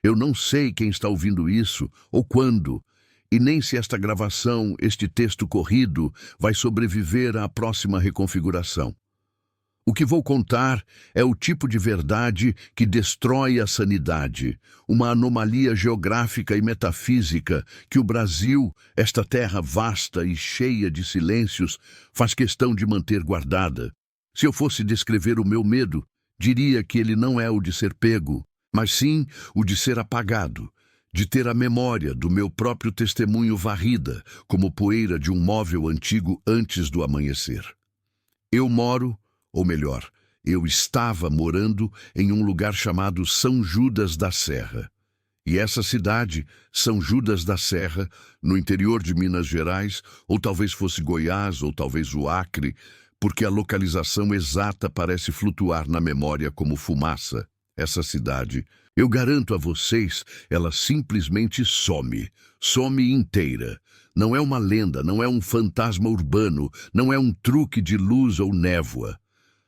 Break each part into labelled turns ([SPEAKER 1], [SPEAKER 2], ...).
[SPEAKER 1] Eu não sei quem está ouvindo isso ou quando, e nem se esta gravação, este texto corrido, vai sobreviver à próxima reconfiguração. O que vou contar é o tipo de verdade que destrói a sanidade, uma anomalia geográfica e metafísica que o Brasil, esta terra vasta e cheia de silêncios, faz questão de manter guardada. Se eu fosse descrever o meu medo, diria que ele não é o de ser pego, mas sim o de ser apagado, de ter a memória do meu próprio testemunho varrida, como poeira de um móvel antigo antes do amanhecer. Eu moro, ou melhor, eu estava morando em um lugar chamado São Judas da Serra. E essa cidade, São Judas da Serra, no interior de Minas Gerais, ou talvez fosse Goiás, ou talvez o Acre, porque a localização exata parece flutuar na memória como fumaça. Essa cidade, eu garanto a vocês, ela simplesmente some inteira. Não é uma lenda, não é um fantasma urbano, não é um truque de luz ou névoa.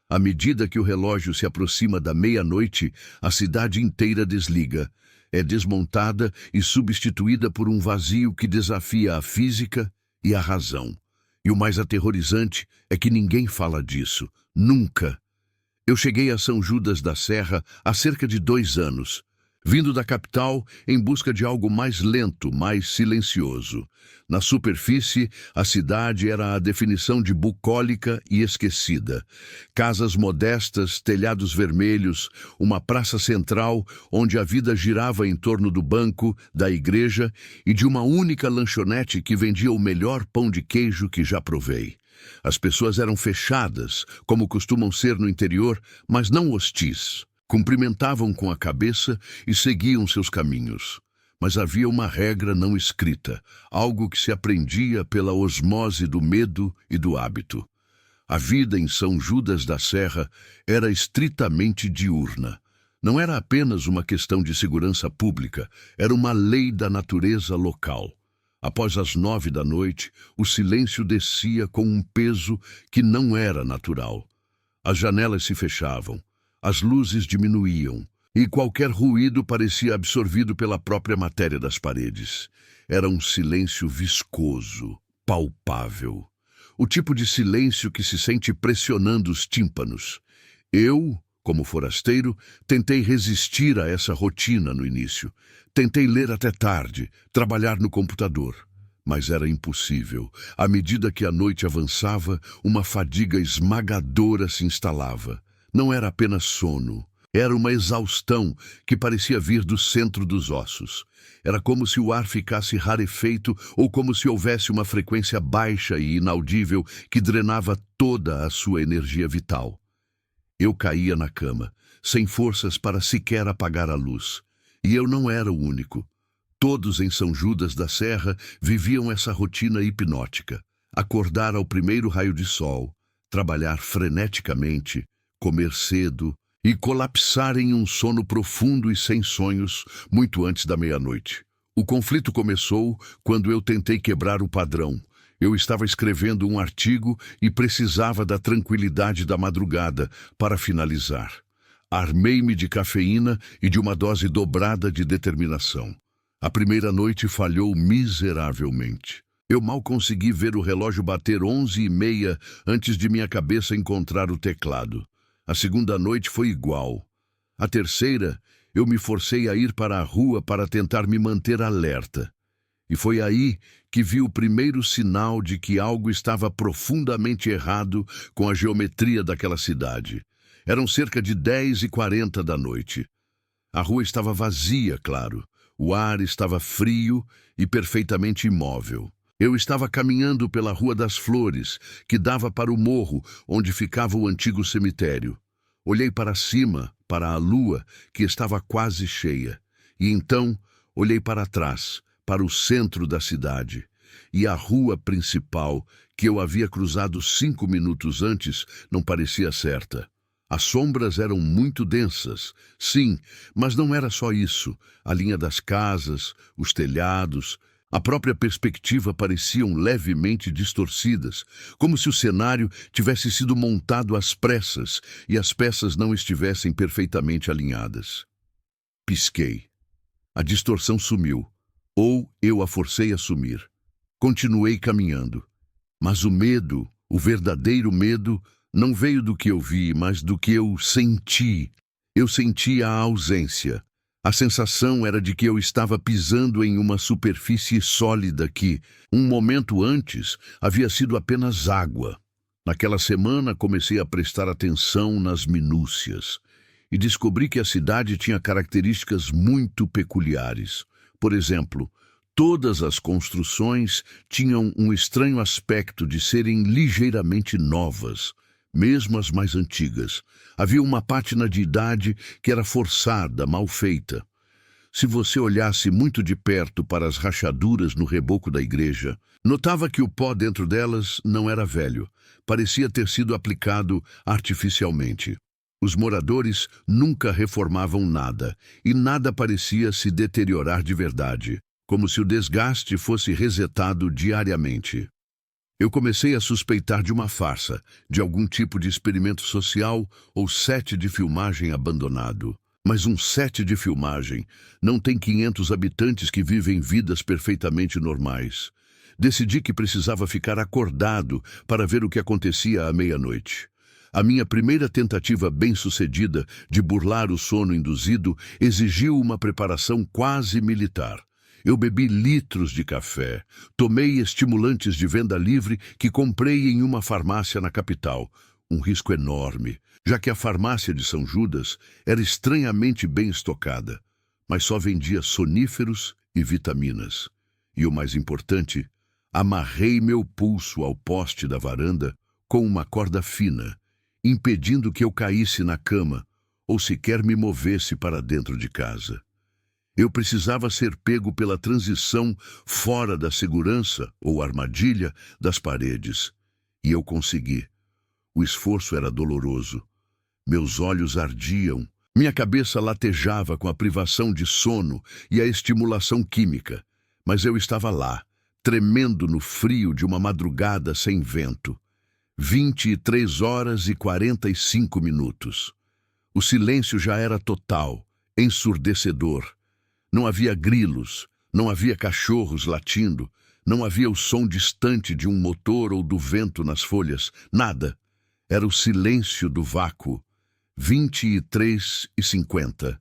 [SPEAKER 1] À medida que o relógio se aproxima da meia-noite, a cidade inteira desliga, é desmontada e substituída por um vazio que desafia a física e a razão. E o mais aterrorizante é que ninguém fala disso, nunca. Eu cheguei a São Judas da Serra há cerca de 2 anos, vindo da capital em busca de algo mais lento, mais silencioso. Na superfície, a cidade era a definição de bucólica e esquecida. Casas modestas, telhados vermelhos, uma praça central onde a vida girava em torno do banco, da igreja e de uma única lanchonete que vendia o melhor pão de queijo que já provei. As pessoas eram fechadas, como costumam ser no interior, mas não hostis. Cumprimentavam com a cabeça e seguiam seus caminhos. Mas havia uma regra não escrita, algo que se aprendia pela osmose do medo e do hábito. A vida em São Judas da Serra era estritamente diurna. Não era apenas uma questão de segurança pública, era uma lei da natureza local. Após as 9 da noite, o silêncio descia com um peso que não era natural. As janelas se fechavam. As luzes diminuíam, e qualquer ruído parecia absorvido pela própria matéria das paredes. Era um silêncio viscoso, palpável. O tipo de silêncio que se sente pressionando os tímpanos. Eu, como forasteiro, tentei resistir a essa rotina no início. Tentei ler até tarde, trabalhar no computador. Mas era impossível. À medida que a noite avançava, uma fadiga esmagadora se instalava. Não era apenas sono, era uma exaustão que parecia vir do centro dos ossos. Era como se o ar ficasse rarefeito ou como se houvesse uma frequência baixa e inaudível que drenava toda a sua energia vital. Eu caía na cama, sem forças para sequer apagar a luz. E eu não era o único. Todos em São Judas da Serra viviam essa rotina hipnótica. Acordar ao primeiro raio de sol, trabalhar freneticamente, comer cedo e colapsar em um sono profundo e sem sonhos muito antes da meia-noite. O conflito começou quando eu tentei quebrar o padrão. Eu estava escrevendo um artigo e precisava da tranquilidade da madrugada para finalizar. Armei-me de cafeína e de uma dose dobrada de determinação. A primeira noite falhou miseravelmente. Eu mal consegui ver o relógio bater 11h30 antes de minha cabeça encontrar o teclado. A segunda noite foi igual. A terceira, eu me forcei a ir para a rua para tentar me manter alerta. E foi aí que vi o primeiro sinal de que algo estava profundamente errado com a geometria daquela cidade. Eram cerca de 10h40 da noite. A rua estava vazia, claro. O ar estava frio e perfeitamente imóvel. Eu estava caminhando pela Rua das Flores, que dava para o morro onde ficava o antigo cemitério. Olhei para cima, para a lua, que estava quase cheia. E então, olhei para trás, para o centro da cidade. E a rua principal, que eu havia cruzado 5 minutos antes, não parecia certa. As sombras eram muito densas, sim, mas não era só isso. A linha das casas, os telhados, a própria perspectiva pareciam levemente distorcidas, como se o cenário tivesse sido montado às pressas e as peças não estivessem perfeitamente alinhadas. Pisquei. A distorção sumiu, ou eu a forcei a sumir. Continuei caminhando. Mas o medo, o verdadeiro medo, não veio do que eu vi, mas do que eu senti. Eu sentia a ausência. A sensação era de que eu estava pisando em uma superfície sólida que, um momento antes, havia sido apenas água. Naquela semana comecei a prestar atenção nas minúcias e descobri que a cidade tinha características muito peculiares. Por exemplo, todas as construções tinham um estranho aspecto de serem ligeiramente novas, mesmo as mais antigas. Havia uma pátina de idade que era forçada, mal feita. Se você olhasse muito de perto para as rachaduras no reboco da igreja, notava que o pó dentro delas não era velho, parecia ter sido aplicado artificialmente. Os moradores nunca reformavam nada, e nada parecia se deteriorar de verdade, como se o desgaste fosse resetado diariamente. Eu comecei a suspeitar de uma farsa, de algum tipo de experimento social ou set de filmagem abandonado. Mas um set de filmagem não tem 500 habitantes que vivem vidas perfeitamente normais. Decidi que precisava ficar acordado para ver o que acontecia à meia-noite. A minha primeira tentativa bem-sucedida de burlar o sono induzido exigiu uma preparação quase militar. Eu bebi litros de café, tomei estimulantes de venda livre que comprei em uma farmácia na capital. Um risco enorme, já que a farmácia de São Judas era estranhamente bem estocada, mas só vendia soníferos e vitaminas. E o mais importante, amarrei meu pulso ao poste da varanda com uma corda fina, impedindo que eu caísse na cama ou sequer me movesse para dentro de casa. Eu precisava ser pego pela transição fora da segurança ou armadilha das paredes. E eu consegui. O esforço era doloroso. Meus olhos ardiam. Minha cabeça latejava com a privação de sono e a estimulação química. Mas eu estava lá, tremendo no frio de uma madrugada sem vento. 23h45. O silêncio já era total, ensurdecedor. Não havia grilos, não havia cachorros latindo, não havia o som distante de um motor ou do vento nas folhas, nada. Era o silêncio do vácuo. 23h50.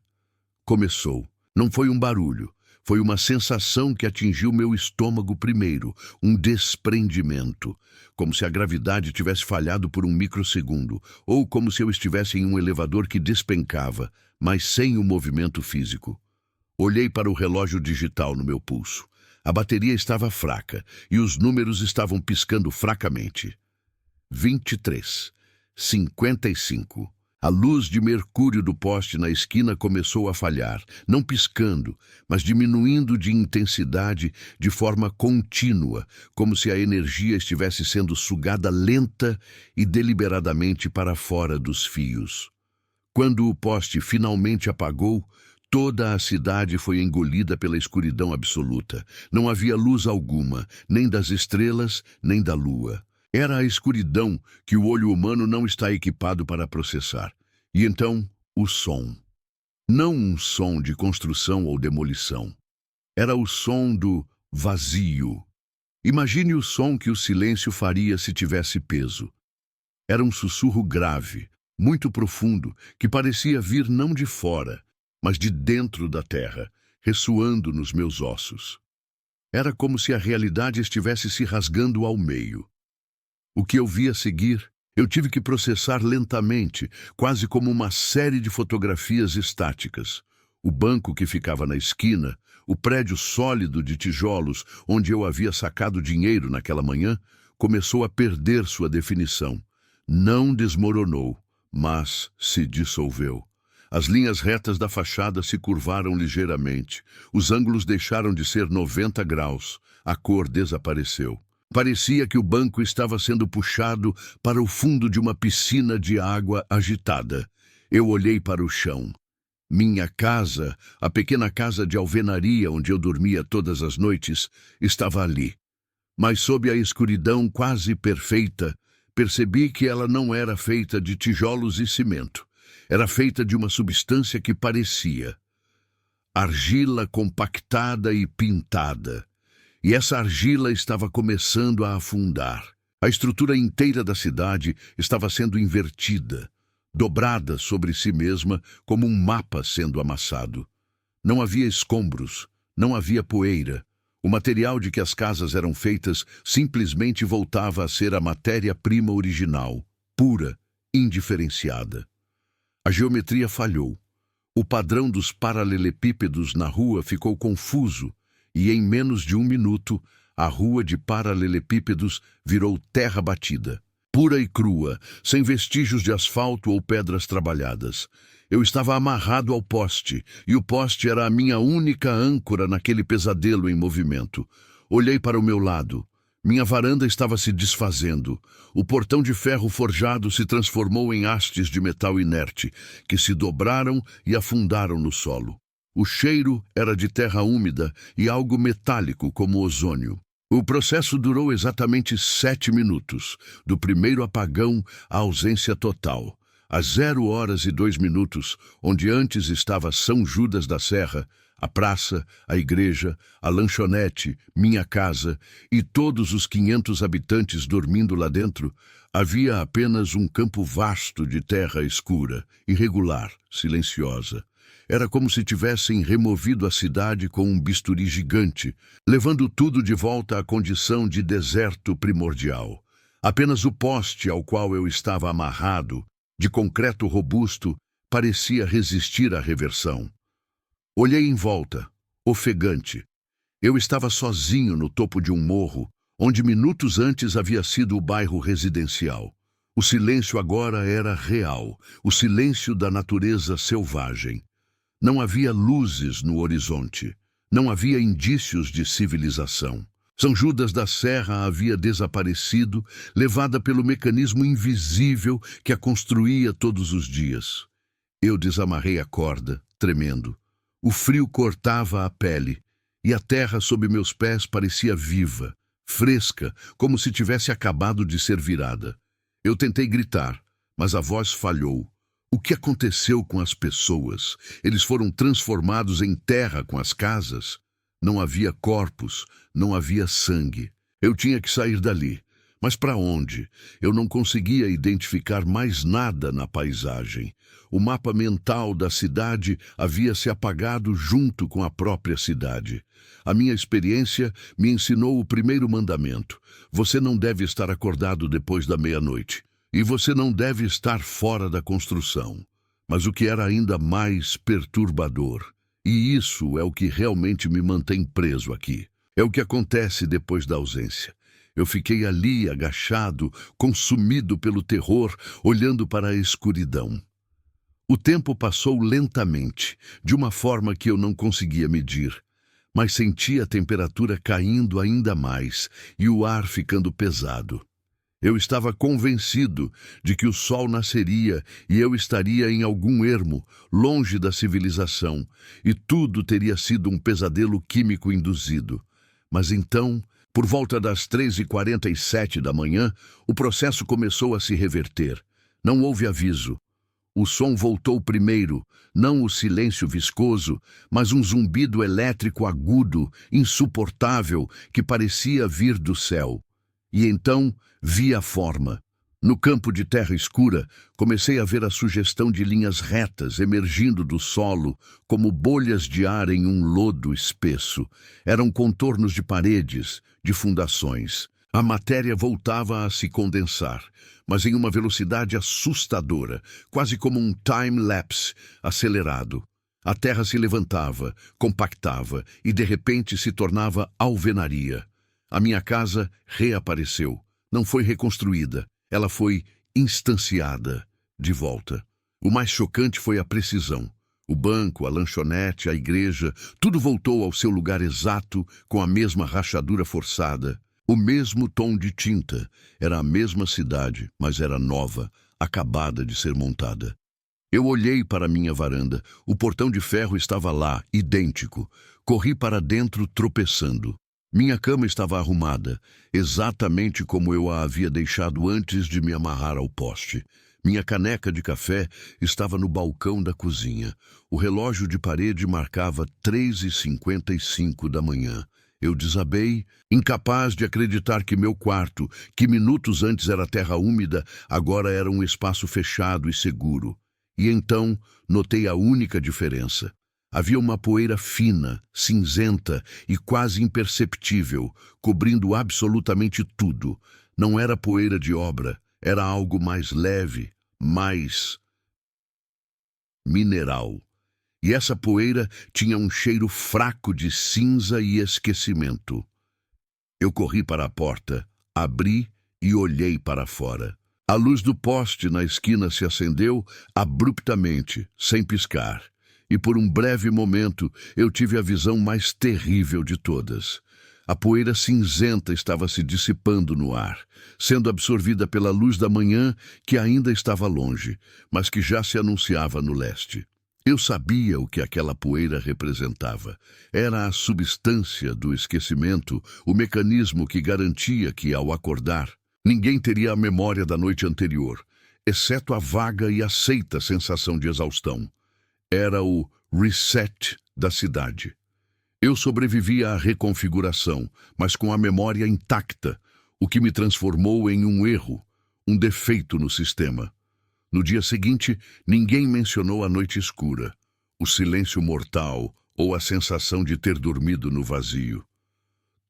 [SPEAKER 1] Começou. Não foi um barulho, foi uma sensação que atingiu meu estômago primeiro, um desprendimento, como se a gravidade tivesse falhado por um microsegundo, ou como se eu estivesse em um elevador que despencava, mas sem o movimento físico. Olhei para o relógio digital no meu pulso. A bateria estava fraca e os números estavam piscando fracamente. 23h55. A luz de mercúrio do poste na esquina começou a falhar, não piscando, mas diminuindo de intensidade de forma contínua, como se a energia estivesse sendo sugada lenta e deliberadamente para fora dos fios. Quando o poste finalmente apagou, toda a cidade foi engolida pela escuridão absoluta. Não havia luz alguma, nem das estrelas, nem da lua. Era a escuridão que o olho humano não está equipado para processar. E então, o som. Não um som de construção ou demolição. Era o som do vazio. Imagine o som que o silêncio faria se tivesse peso. Era um sussurro grave, muito profundo, que parecia vir não de fora, mas de dentro da terra, ressoando nos meus ossos. Era como se a realidade estivesse se rasgando ao meio. O que eu vi a seguir, eu tive que processar lentamente, quase como uma série de fotografias estáticas. O banco que ficava na esquina, o prédio sólido de tijolos onde eu havia sacado dinheiro naquela manhã, começou a perder sua definição. Não desmoronou, mas se dissolveu. As linhas retas da fachada se curvaram ligeiramente. Os ângulos deixaram de ser 90 graus. A cor desapareceu. Parecia que o banco estava sendo puxado para o fundo de uma piscina de água agitada. Eu olhei para o chão. Minha casa, a pequena casa de alvenaria onde eu dormia todas as noites, estava ali. Mas sob a escuridão quase perfeita, percebi que ela não era feita de tijolos e cimento. Era feita de uma substância que parecia. argila compactada e pintada. E essa argila estava começando a afundar. A estrutura inteira da cidade estava sendo invertida, dobrada sobre si mesma como um mapa sendo amassado. Não havia escombros, não havia poeira. O material de que as casas eram feitas simplesmente voltava a ser a matéria-prima original, pura, indiferenciada. A geometria falhou. O padrão dos paralelepípedos na rua ficou confuso e, em menos de 1 minuto, a rua de paralelepípedos virou terra batida, pura e crua, sem vestígios de asfalto ou pedras trabalhadas. Eu estava amarrado ao poste, e o poste era a minha única âncora naquele pesadelo em movimento. Olhei para o meu lado. Minha varanda estava se desfazendo. O portão de ferro forjado se transformou em hastes de metal inerte, que se dobraram e afundaram no solo. O cheiro era de terra úmida e algo metálico como ozônio. O processo durou exatamente 7 minutos, do primeiro apagão à ausência total. Às 0h02, onde antes estava São Judas da Serra, a praça, a igreja, a lanchonete, minha casa e todos os 500 habitantes dormindo lá dentro, havia apenas um campo vasto de terra escura, irregular, silenciosa. Era como se tivessem removido a cidade com um bisturi gigante, levando tudo de volta à condição de deserto primordial. Apenas o poste ao qual eu estava amarrado, de concreto robusto, parecia resistir à reversão. Olhei em volta, ofegante. Eu estava sozinho no topo de um morro, onde minutos antes havia sido o bairro residencial. O silêncio agora era real, o silêncio da natureza selvagem. Não havia luzes no horizonte. Não havia indícios de civilização. São Judas da Serra havia desaparecido, levada pelo mecanismo invisível que a construía todos os dias. Eu desamarrei a corda, tremendo. O frio cortava a pele, e a terra sob meus pés parecia viva, fresca, como se tivesse acabado de ser virada. Eu tentei gritar, mas a voz falhou. O que aconteceu com as pessoas? Eles foram transformados em terra com as casas? Não havia corpos, não havia sangue. Eu tinha que sair dali. Mas para onde? Eu não conseguia identificar mais nada na paisagem. O mapa mental da cidade havia se apagado junto com a própria cidade. A minha experiência me ensinou o primeiro mandamento. Você não deve estar acordado depois da meia-noite. E você não deve estar fora da construção. Mas o que era ainda mais perturbador, e isso é o que realmente me mantém preso aqui, é o que acontece depois da ausência. Eu fiquei ali, agachado, consumido pelo terror, olhando para a escuridão. O tempo passou lentamente, de uma forma que eu não conseguia medir, mas senti a temperatura caindo ainda mais e o ar ficando pesado. Eu estava convencido de que o sol nasceria e eu estaria em algum ermo, longe da civilização, e tudo teria sido um pesadelo químico induzido. Mas então, por volta das 3h47 da manhã, o processo começou a se reverter. Não houve aviso. O som voltou primeiro, não o silêncio viscoso, mas um zumbido elétrico agudo, insuportável, que parecia vir do céu. E então vi a forma. No campo de terra escura, comecei a ver a sugestão de linhas retas emergindo do solo, como bolhas de ar em um lodo espesso. Eram contornos de paredes, de fundações. A matéria voltava a se condensar, mas em uma velocidade assustadora, quase como um time-lapse acelerado. A terra se levantava, compactava e de repente se tornava alvenaria. A minha casa reapareceu. Não foi reconstruída. Ela foi instanciada de volta. O mais chocante foi a precisão. O banco, a lanchonete, a igreja, tudo voltou ao seu lugar exato, com a mesma rachadura forçada. O mesmo tom de tinta. Era a mesma cidade, mas era nova, acabada de ser montada. Eu olhei para a minha varanda. O portão de ferro estava lá, idêntico. Corri para dentro, tropeçando. Minha cama estava arrumada, exatamente como eu a havia deixado antes de me amarrar ao poste. Minha caneca de café estava no balcão da cozinha. O relógio de parede marcava 3h55 da manhã. Eu desabei, incapaz de acreditar que meu quarto, que minutos antes era terra úmida, agora era um espaço fechado e seguro. E então notei a única diferença. Havia uma poeira fina, cinzenta e quase imperceptível, cobrindo absolutamente tudo. Não era poeira de obra, era algo mais leve, mais mineral. E essa poeira tinha um cheiro fraco de cinza e esquecimento. Eu corri para a porta, abri e olhei para fora. A luz do poste na esquina se acendeu abruptamente, sem piscar. E por um breve momento eu tive a visão mais terrível de todas. A poeira cinzenta estava se dissipando no ar, sendo absorvida pela luz da manhã que ainda estava longe, mas que já se anunciava no leste. Eu sabia o que aquela poeira representava. Era a substância do esquecimento, o mecanismo que garantia que, ao acordar, ninguém teria a memória da noite anterior, exceto a vaga e aceita sensação de exaustão. Era o reset da cidade. Eu sobrevivi à reconfiguração, mas com a memória intacta, o que me transformou em um erro, um defeito no sistema. No dia seguinte, ninguém mencionou a noite escura, o silêncio mortal ou a sensação de ter dormido no vazio.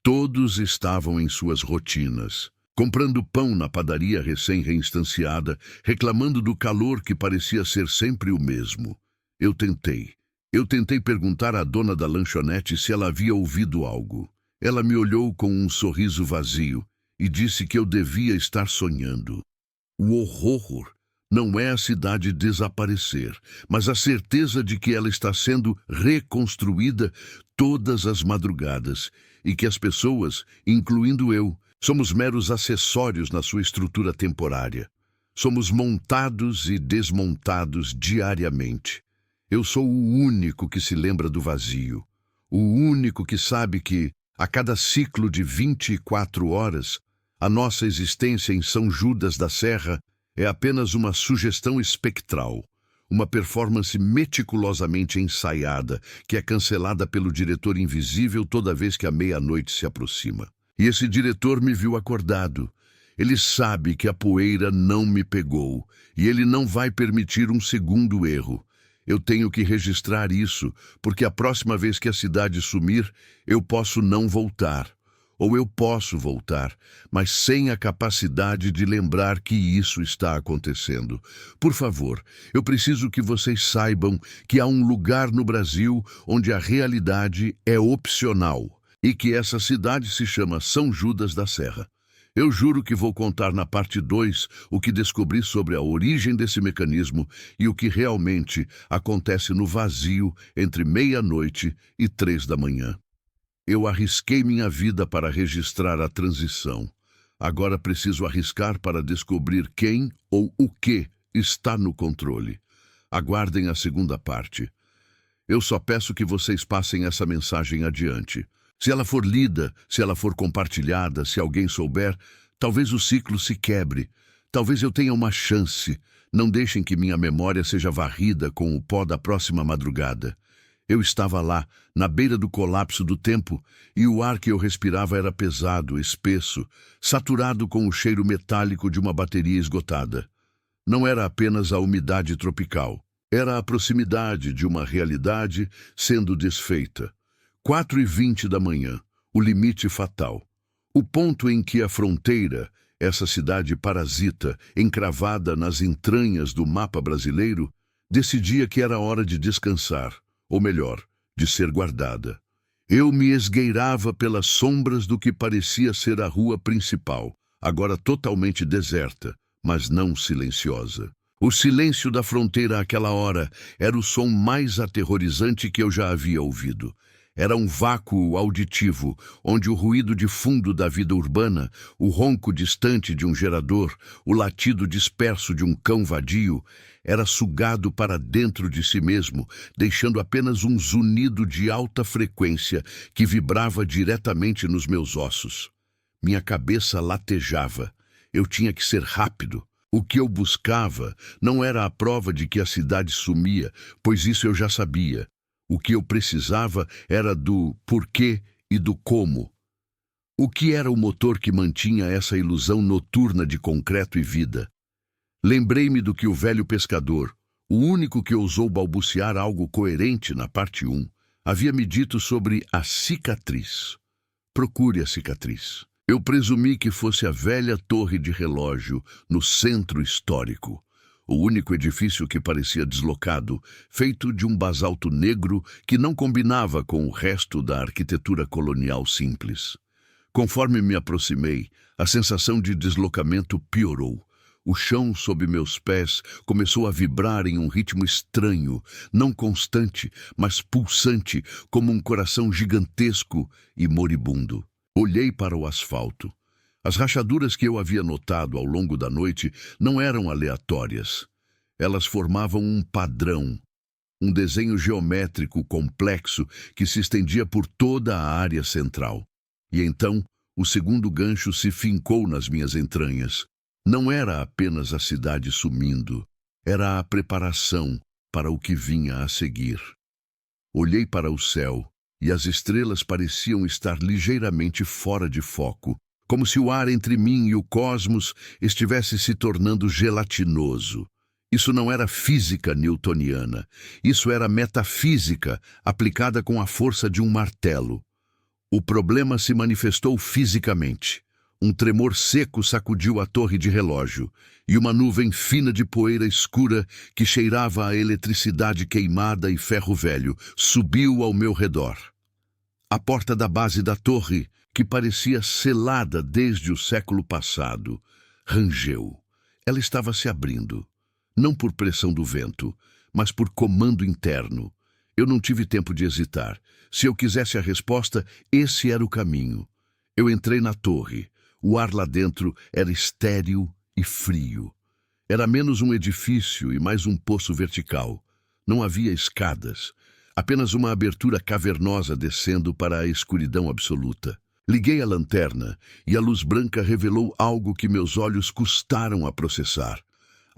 [SPEAKER 1] Todos estavam em suas rotinas, comprando pão na padaria recém-reinstanciada, reclamando do calor que parecia ser sempre o mesmo. Eu tentei perguntar à dona da lanchonete se ela havia ouvido algo. Ela me olhou com um sorriso vazio e disse que eu devia estar sonhando. O horror não é a cidade desaparecer, mas a certeza de que ela está sendo reconstruída todas as madrugadas e que as pessoas, incluindo eu, somos meros acessórios na sua estrutura temporária. Somos montados e desmontados diariamente. Eu sou o único que se lembra do vazio, o único que sabe que, a cada ciclo de 24 horas, a nossa existência em São Judas da Serra é apenas uma sugestão espectral, uma performance meticulosamente ensaiada que é cancelada pelo diretor invisível toda vez que a meia-noite se aproxima. E esse diretor me viu acordado. Ele sabe que a poeira não me pegou e ele não vai permitir um segundo erro. Eu tenho que registrar isso, porque a próxima vez que a cidade sumir, eu posso não voltar. Ou eu posso voltar, mas sem a capacidade de lembrar que isso está acontecendo. Por favor, eu preciso que vocês saibam que há um lugar no Brasil onde a realidade é opcional e que essa cidade se chama São Judas da Serra. Eu juro que vou contar na parte 2 o que descobri sobre a origem desse mecanismo e o que realmente acontece no vazio entre meia-noite e 3 da manhã. Eu arrisquei minha vida para registrar a transição. Agora preciso arriscar para descobrir quem ou o que está no controle. Aguardem a segunda parte. Eu só peço que vocês passem essa mensagem adiante. Se ela for lida, se ela for compartilhada, se alguém souber, talvez o ciclo se quebre. Talvez eu tenha uma chance. Não deixem que minha memória seja varrida com o pó da próxima madrugada. Eu estava lá, na beira do colapso do tempo, e o ar que eu respirava era pesado, espesso, saturado com o cheiro metálico de uma bateria esgotada. Não era apenas a umidade tropical. Era a proximidade de uma realidade sendo desfeita. 4h20 da manhã, o limite fatal. O ponto em que a fronteira, essa cidade parasita, encravada nas entranhas do mapa brasileiro, decidia que era hora de descansar, ou melhor, de ser guardada. Eu me esgueirava pelas sombras do que parecia ser a rua principal, agora totalmente deserta, mas não silenciosa. O silêncio da fronteira àquela hora era o som mais aterrorizante que eu já havia ouvido. Era um vácuo auditivo, onde o ruído de fundo da vida urbana, o ronco distante de um gerador, o latido disperso de um cão vadio, era sugado para dentro de si mesmo, deixando apenas um zunido de alta frequência que vibrava diretamente nos meus ossos. Minha cabeça latejava. Eu tinha que ser rápido. O que eu buscava não era a prova de que a cidade sumia, pois isso eu já sabia. O que eu precisava era do porquê e do como. O que era o motor que mantinha essa ilusão noturna de concreto e vida? Lembrei-me do que o velho pescador, o único que ousou balbuciar algo coerente na parte 1, havia me dito sobre a cicatriz. Procure a cicatriz. Eu presumi que fosse a velha torre de relógio no centro histórico. O único edifício que parecia deslocado, feito de um basalto negro que não combinava com o resto da arquitetura colonial simples. Conforme me aproximei, a sensação de deslocamento piorou. O chão sob meus pés começou a vibrar em um ritmo estranho, não constante, mas pulsante, como um coração gigantesco e moribundo. Olhei para o asfalto. As rachaduras que eu havia notado ao longo da noite não eram aleatórias. Elas formavam um padrão, um desenho geométrico complexo que se estendia por toda a área central. E então, o segundo gancho se fincou nas minhas entranhas. Não era apenas a cidade sumindo, era a preparação para o que vinha a seguir. Olhei para o céu e as estrelas pareciam estar ligeiramente fora de foco, como se o ar entre mim e o cosmos estivesse se tornando gelatinoso. Isso não era física newtoniana, isso era metafísica aplicada com a força de um martelo. O problema se manifestou fisicamente. Um tremor seco sacudiu a torre de relógio, e uma nuvem fina de poeira escura que cheirava a eletricidade queimada e ferro velho subiu ao meu redor. A porta da base da torre, que parecia selada desde o século passado, rangeu. Ela estava se abrindo, não por pressão do vento, mas por comando interno. Eu não tive tempo de hesitar. Se eu quisesse a resposta, esse era o caminho. Eu entrei na torre. O ar lá dentro era estéril e frio. Era menos um edifício e mais um poço vertical. Não havia escadas, apenas uma abertura cavernosa descendo para a escuridão absoluta. Liguei a lanterna e a luz branca revelou algo que meus olhos custaram a processar.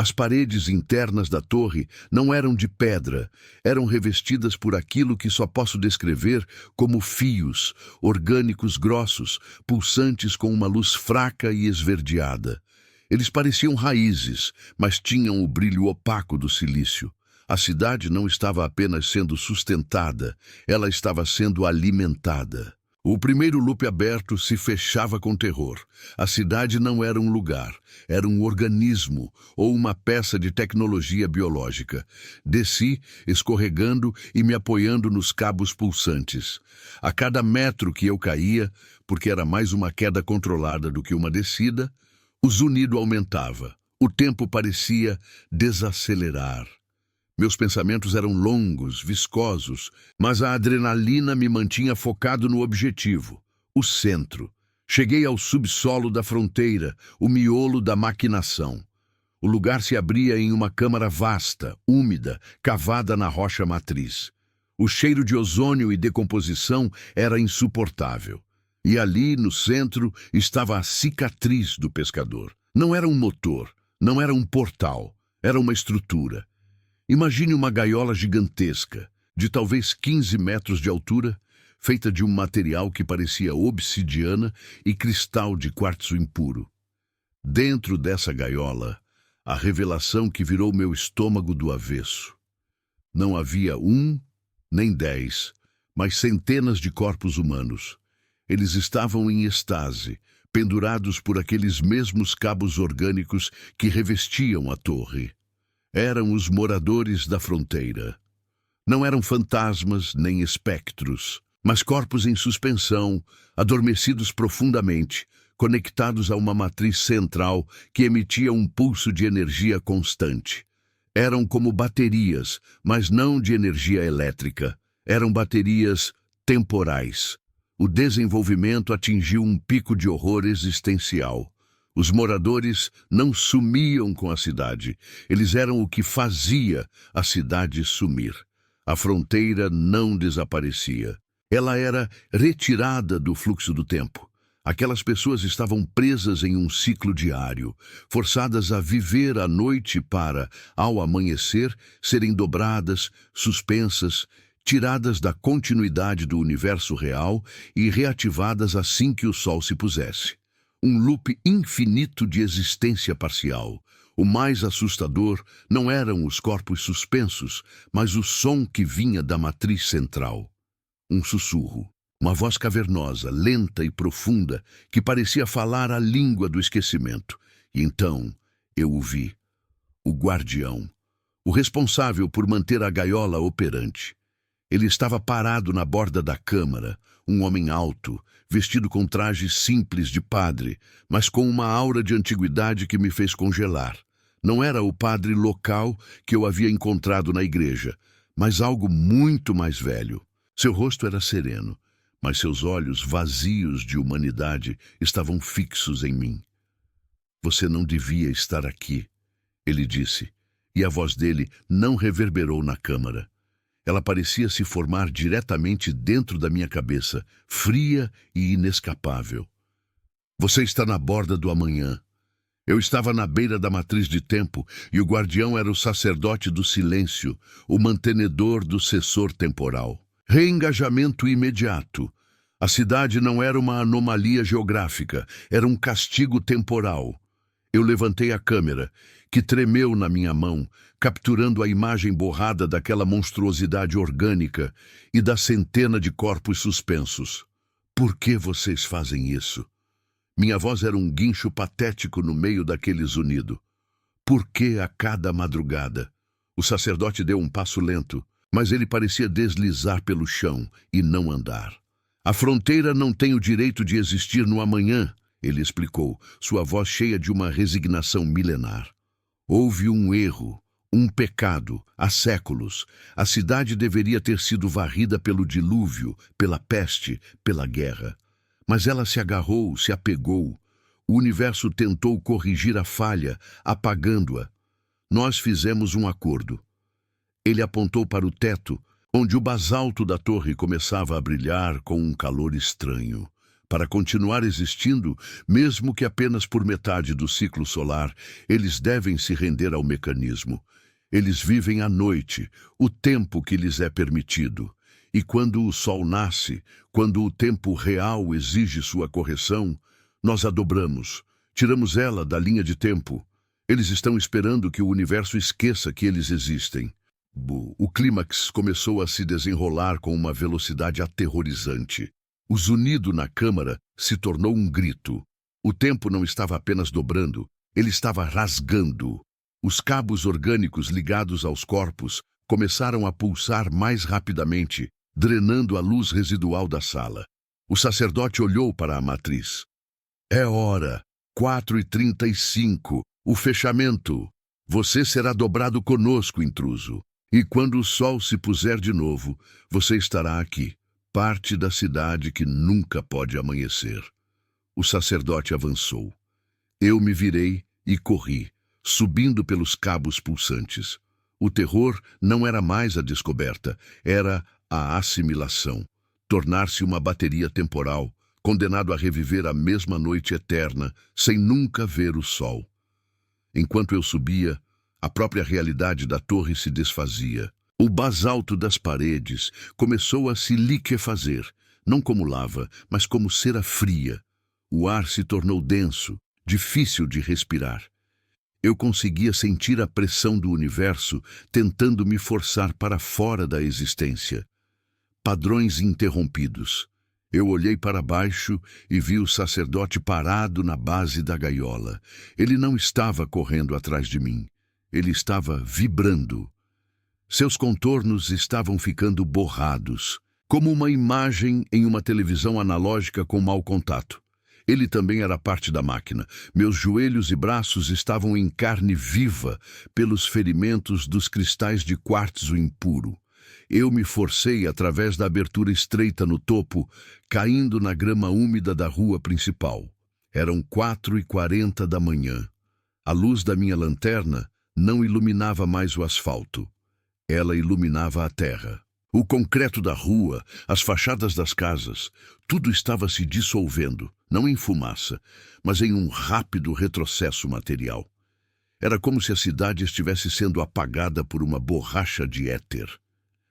[SPEAKER 1] As paredes internas da torre não eram de pedra, eram revestidas por aquilo que só posso descrever como fios, orgânicos grossos, pulsantes com uma luz fraca e esverdeada. Eles pareciam raízes, mas tinham o brilho opaco do silício. A cidade não estava apenas sendo sustentada, ela estava sendo alimentada. O primeiro loop aberto se fechava com terror. A cidade não era um lugar, era um organismo ou uma peça de tecnologia biológica. Desci, escorregando e me apoiando nos cabos pulsantes. A cada metro que eu caía, porque era mais uma queda controlada do que uma descida, o zunido aumentava. O tempo parecia desacelerar. Meus pensamentos eram longos, viscosos, mas a adrenalina me mantinha focado no objetivo, o centro. Cheguei ao subsolo da fronteira, o miolo da maquinação. O lugar se abria em uma câmara vasta, úmida, cavada na rocha matriz. O cheiro de ozônio e decomposição era insuportável. E ali, no centro, estava a cicatriz do pescador. Não era um motor, não era um portal, era uma estrutura. Imagine uma gaiola gigantesca, de talvez 15 metros de altura, feita de um material que parecia obsidiana e cristal de quartzo impuro. Dentro dessa gaiola, a revelação que virou meu estômago do avesso. Não havia 1, nem 10, mas centenas de corpos humanos. Eles estavam em estase, pendurados por aqueles mesmos cabos orgânicos que revestiam a torre. Eram os moradores da fronteira. Não eram fantasmas nem espectros, mas corpos em suspensão, adormecidos profundamente, conectados a uma matriz central que emitia um pulso de energia constante. Eram como baterias, mas não de energia elétrica. Eram baterias temporais. O desenvolvimento atingiu um pico de horror existencial. Os moradores não sumiam com a cidade, eles eram o que fazia a cidade sumir. A fronteira não desaparecia. Ela era retirada do fluxo do tempo. Aquelas pessoas estavam presas em um ciclo diário, forçadas a viver a noite para, ao amanhecer, serem dobradas, suspensas, tiradas da continuidade do universo real e reativadas assim que o sol se pusesse. Um loop infinito de existência parcial. O mais assustador não eram os corpos suspensos, mas o som que vinha da matriz central. Um sussurro. Uma voz cavernosa, lenta e profunda, que parecia falar a língua do esquecimento. E então eu o vi. O guardião. O responsável por manter a gaiola operante. Ele estava parado na borda da câmara, um homem alto, vestido com traje simples de padre, mas com uma aura de antiguidade que me fez congelar. Não era o padre local que eu havia encontrado na igreja, mas algo muito mais velho. Seu rosto era sereno, mas seus olhos, vazios de humanidade, estavam fixos em mim. "Você não devia estar aqui", ele disse, e a voz dele não reverberou na câmara. Ela parecia se formar diretamente dentro da minha cabeça, fria e inescapável. "Você está na borda do amanhã." Eu estava na beira da matriz de tempo e o guardião era o sacerdote do silêncio, o mantenedor do cessor temporal. Reengajamento imediato. A cidade não era uma anomalia geográfica, era um castigo temporal. Eu levantei a câmera, que tremeu na minha mão, capturando a imagem borrada daquela monstruosidade orgânica e da centena de corpos suspensos. "Por que vocês fazem isso?" Minha voz era um guincho patético no meio daquele zunido. "Por que a cada madrugada?" O sacerdote deu um passo lento, mas ele parecia deslizar pelo chão e não andar. "A fronteira não tem o direito de existir no amanhã", ele explicou, sua voz cheia de uma resignação milenar. "Houve um erro, um pecado, há séculos. A cidade deveria ter sido varrida pelo dilúvio, pela peste, pela guerra. Mas ela se agarrou, se apegou. O universo tentou corrigir a falha, apagando-a. Nós fizemos um acordo." Ele apontou para o teto, onde o basalto da torre começava a brilhar com um calor estranho. Para continuar existindo, mesmo que apenas por metade do ciclo solar, eles devem se render ao mecanismo. Eles vivem à noite, o tempo que lhes é permitido. E quando o sol nasce, quando o tempo real exige sua correção, nós a dobramos, tiramos ela da linha de tempo. Eles estão esperando que o universo esqueça que eles existem. O clímax começou a se desenrolar com uma velocidade aterrorizante. O zunido na câmara se tornou um grito. O tempo não estava apenas dobrando, ele estava rasgando. Os cabos orgânicos ligados aos corpos começaram a pulsar mais rapidamente, drenando a luz residual da sala. O sacerdote olhou para a matriz. "É hora. 4h35. O fechamento. Você será dobrado conosco, intruso. E quando o sol se puser de novo, você estará aqui, parte da cidade que nunca pode amanhecer." O sacerdote avançou. Eu me virei e corri, subindo pelos cabos pulsantes. O terror não era mais a descoberta, era a assimilação. Tornar-se uma bateria temporal, condenado a reviver a mesma noite eterna, sem nunca ver o sol. Enquanto eu subia, a própria realidade da torre se desfazia. O basalto das paredes começou a se liquefazer, não como lava, mas como cera fria. O ar se tornou denso, difícil de respirar. Eu conseguia sentir a pressão do universo tentando me forçar para fora da existência. Padrões interrompidos. Eu olhei para baixo e vi o sacerdote parado na base da gaiola. Ele não estava correndo atrás de mim. Ele estava vibrando. Seus contornos estavam ficando borrados, como uma imagem em uma televisão analógica com mau contato. Ele também era parte da máquina. Meus joelhos e braços estavam em carne viva pelos ferimentos dos cristais de quartzo impuro. Eu me forcei através da abertura estreita no topo, caindo na grama úmida da rua principal. Eram 4h40 da manhã. A luz da minha lanterna não iluminava mais o asfalto. Ela iluminava a terra. O concreto da rua, as fachadas das casas, tudo estava se dissolvendo, não em fumaça, mas em um rápido retrocesso material. Era como se a cidade estivesse sendo apagada por uma borracha de éter.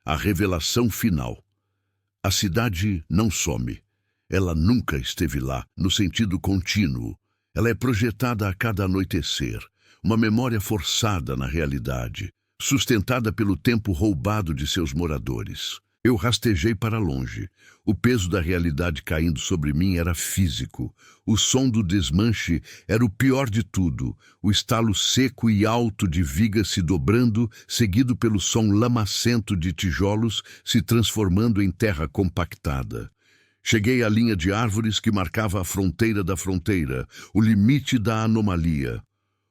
[SPEAKER 1] A revelação final. A cidade não some. Ela nunca esteve lá, no sentido contínuo. Ela é projetada a cada anoitecer, uma memória forçada na realidade, sustentada pelo tempo roubado de seus moradores. Eu rastejei para longe. O peso da realidade caindo sobre mim era físico. O som do desmanche era o pior de tudo. O estalo seco e alto de vigas se dobrando, seguido pelo som lamacento de tijolos se transformando em terra compactada. Cheguei à linha de árvores que marcava a fronteira da fronteira, o limite da anomalia.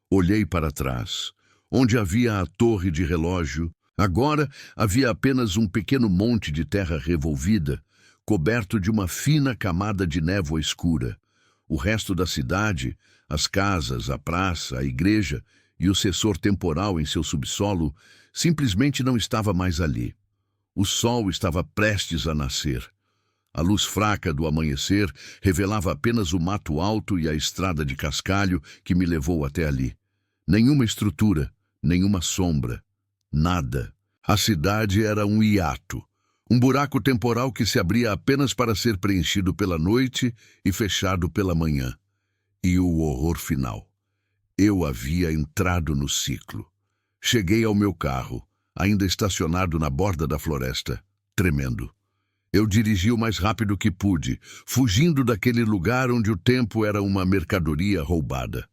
[SPEAKER 1] Olhei para trás, onde havia a torre de relógio. Agora havia apenas um pequeno monte de terra revolvida, coberto de uma fina camada de névoa escura. O resto da cidade, as casas, a praça, a igreja e o sensor temporal em seu subsolo, simplesmente não estava mais ali. O sol estava prestes a nascer. A luz fraca do amanhecer revelava apenas o mato alto e a estrada de cascalho que me levou até ali. Nenhuma estrutura, nenhuma sombra, nada. A cidade era um hiato, um buraco temporal que se abria apenas para ser preenchido pela noite e fechado pela manhã. E o horror final. Eu havia entrado no ciclo. Cheguei ao meu carro, ainda estacionado na borda da floresta, tremendo. Eu dirigi o mais rápido que pude, fugindo daquele lugar onde o tempo era uma mercadoria roubada.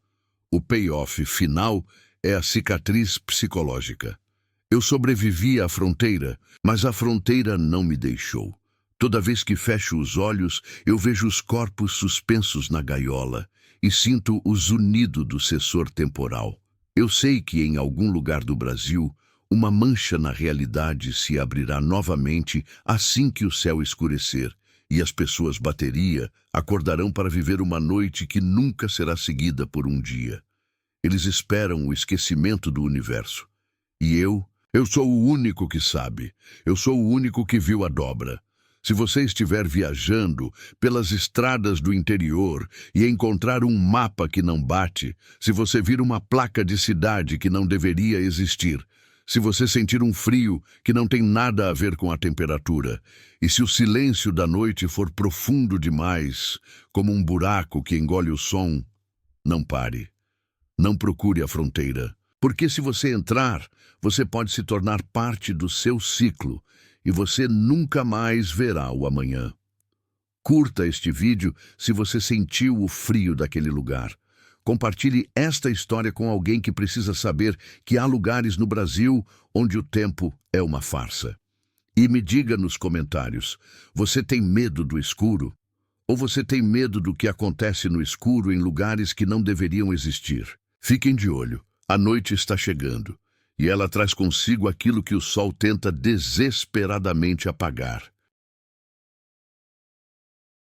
[SPEAKER 1] O payoff final é a cicatriz psicológica. Eu sobrevivi à fronteira, mas a fronteira não me deixou. Toda vez que fecho os olhos, eu vejo os corpos suspensos na gaiola e sinto o zunido do sensor temporal. Eu sei que em algum lugar do Brasil, uma mancha na realidade se abrirá novamente assim que o céu escurecer, e as pessoas bateria acordarão para viver uma noite que nunca será seguida por um dia. Eles esperam o esquecimento do universo. E eu sou o único que sabe. Eu sou o único que viu a dobra. Se você estiver viajando pelas estradas do interior e encontrar um mapa que não bate, se você vir uma placa de cidade que não deveria existir, se você sentir um frio que não tem nada a ver com a temperatura, e se o silêncio da noite for profundo demais, como um buraco que engole o som, não pare. Não procure a fronteira, porque se você entrar, você pode se tornar parte do seu ciclo e você nunca mais verá o amanhã. Curta este vídeo se você sentiu o frio daquele lugar. Compartilhe esta história com alguém que precisa saber que há lugares no Brasil onde o tempo é uma farsa. E me diga nos comentários, você tem medo do escuro? Ou você tem medo do que acontece no escuro em lugares que não deveriam existir? Fiquem de olho, a noite está chegando, e ela traz consigo aquilo que o sol tenta desesperadamente apagar.